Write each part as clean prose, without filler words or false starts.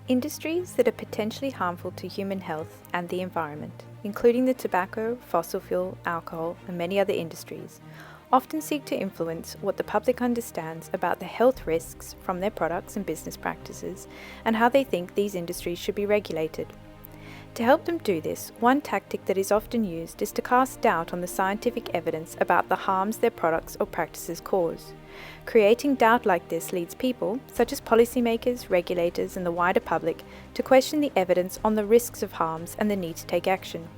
Industries that are potentially harmful to human health and the environment, including the tobacco, fossil fuel, alcohol, and many other industries, often seek to influence what the public understands about the health risks from their products and business practices and how they think these industries should be regulated. To help them do this, one tactic that is often used is to cast doubt on the scientific evidence about the harms their products or practices cause. Creating doubt like this leads people, such as policymakers, regulators, and the wider public, to question the evidence on the risks of harms and the need to take action.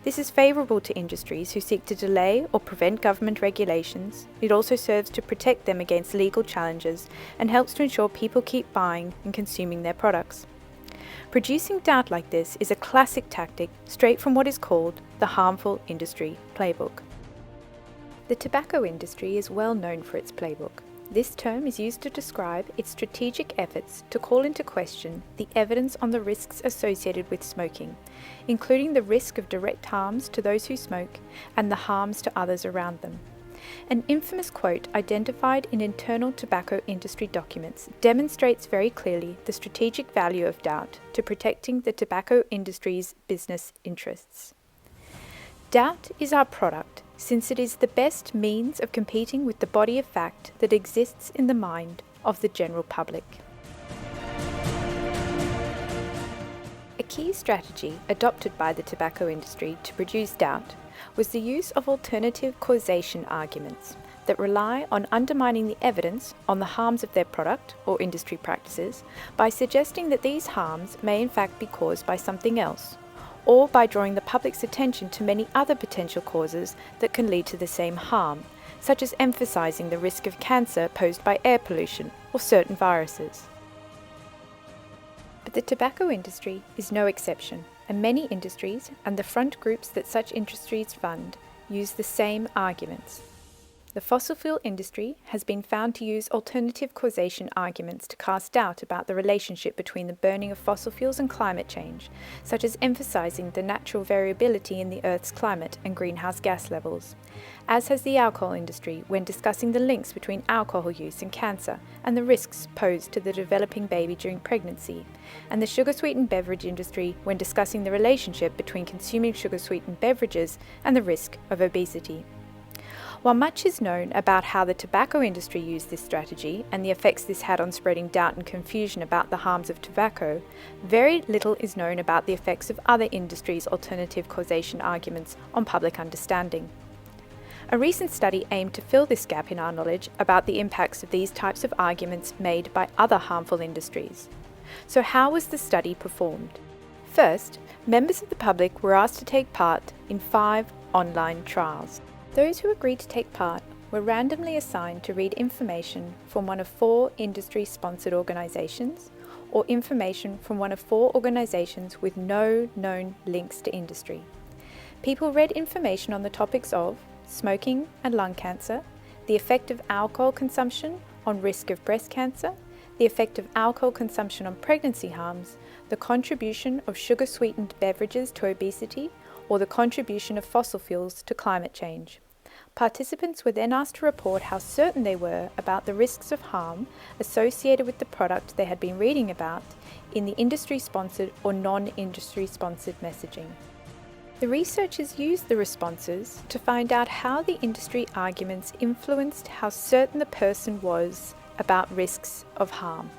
This is favourable to industries who seek to delay or prevent government regulations. It also serves to protect them against legal challenges and helps to ensure people keep buying and consuming their products. Producing doubt like this is a classic tactic straight from what is called the harmful industry playbook. The tobacco industry is well known for its playbook. This term is used to describe its strategic efforts to call into question the evidence on the risks associated with smoking, including the risk of direct harms to those who smoke and the harms to others around them. An infamous quote identified in internal tobacco industry documents demonstrates very clearly the strategic value of doubt to protecting the tobacco industry's business interests. Doubt is our product, since it is the best means of competing with the body of fact that exists in the mind of the general public. A key strategy adopted by the tobacco industry to produce doubt was the use of alternative causation arguments that rely on undermining the evidence on the harms of their product or industry practices by suggesting that these harms may in fact be caused by something else, or by drawing the public's attention to many other potential causes that can lead to the same harm, such as emphasizing the risk of cancer posed by air pollution or certain viruses. But the tobacco industry is no exception, and many industries and the front groups that such industries fund use the same arguments. The fossil fuel industry has been found to use alternative causation arguments to cast doubt about the relationship between the burning of fossil fuels and climate change, such as emphasizing the natural variability in the Earth's climate and greenhouse gas levels, as has the alcohol industry when discussing the links between alcohol use and cancer and the risks posed to the developing baby during pregnancy, and the sugar-sweetened beverage industry when discussing the relationship between consuming sugar-sweetened beverages and the risk of obesity. While much is known about how the tobacco industry used this strategy and the effects this had on spreading doubt and confusion about the harms of tobacco, very little is known about the effects of other industries' alternative causation arguments on public understanding. A recent study aimed to fill this gap in our knowledge about the impacts of these types of arguments made by other harmful industries. So how was the study performed? First, members of the public were asked to take part in 5 online trials. Those who agreed to take part were randomly assigned to read information from one of 4 industry-sponsored organisations or information from one of 4 organisations with no known links to industry. People read information on the topics of smoking and lung cancer, the effect of alcohol consumption on risk of breast cancer, the effect of alcohol consumption on pregnancy harms, the contribution of sugar-sweetened beverages to obesity, or the contribution of fossil fuels to climate change. Participants were then asked to report how certain they were about the risks of harm associated with the product they had been reading about in the industry-sponsored or non-industry-sponsored messaging. The researchers used the responses to find out how the industry arguments influenced how certain the person was about risks of harm.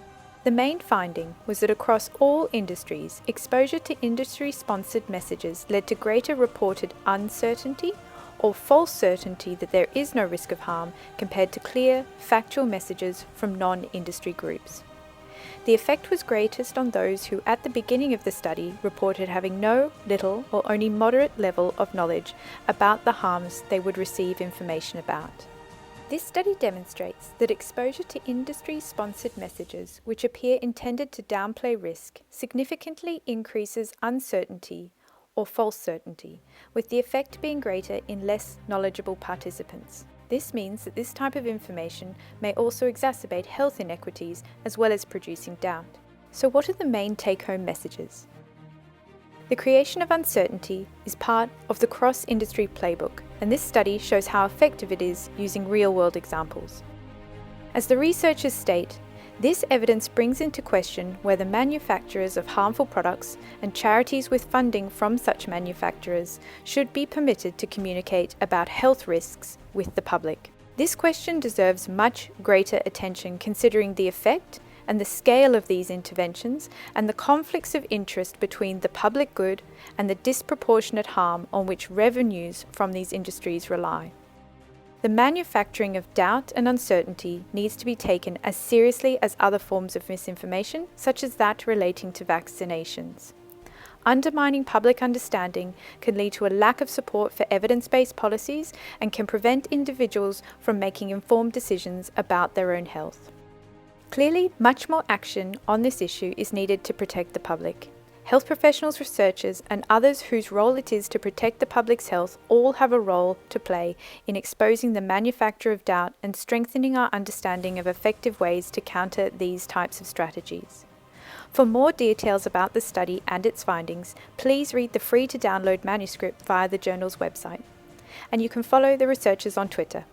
The main finding was that across all industries, exposure to industry-sponsored messages led to greater reported uncertainty or false certainty that there is no risk of harm compared to clear, factual messages from non-industry groups. The effect was greatest on those who at the beginning of the study reported having no, little, or only moderate level of knowledge about the harms they would receive information about. This study demonstrates that exposure to industry-sponsored messages which appear intended to downplay risk significantly increases uncertainty or false certainty, with the effect being greater in less knowledgeable participants. This means that this type of information may also exacerbate health inequities as well as producing doubt. So what are the main take-home messages? The creation of uncertainty is part of the cross-industry playbook, and this study shows how effective it is using real-world examples. As the researchers state, This evidence brings into question whether manufacturers of harmful products and charities with funding from such manufacturers should be permitted to communicate about health risks with the public. This question deserves much greater attention considering the effect and the scale of these interventions and the conflicts of interest between the public good and the disproportionate harm on which revenues from these industries rely. The manufacturing of doubt and uncertainty needs to be taken as seriously as other forms of misinformation, such as that relating to vaccinations. Undermining public understanding can lead to a lack of support for evidence-based policies and can prevent individuals from making informed decisions about their own health. Clearly, much more action on this issue is needed to protect the public. Health professionals, researchers, and others whose role it is to protect the public's health all have a role to play in exposing the manufacture of doubt and strengthening our understanding of effective ways to counter these types of strategies. For more details about the study and its findings, please read the free-to-download manuscript via the journal's website. And you can follow the researchers on Twitter.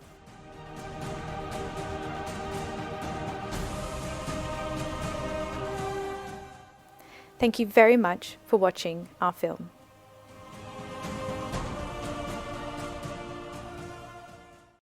Thank you very much for watching our film.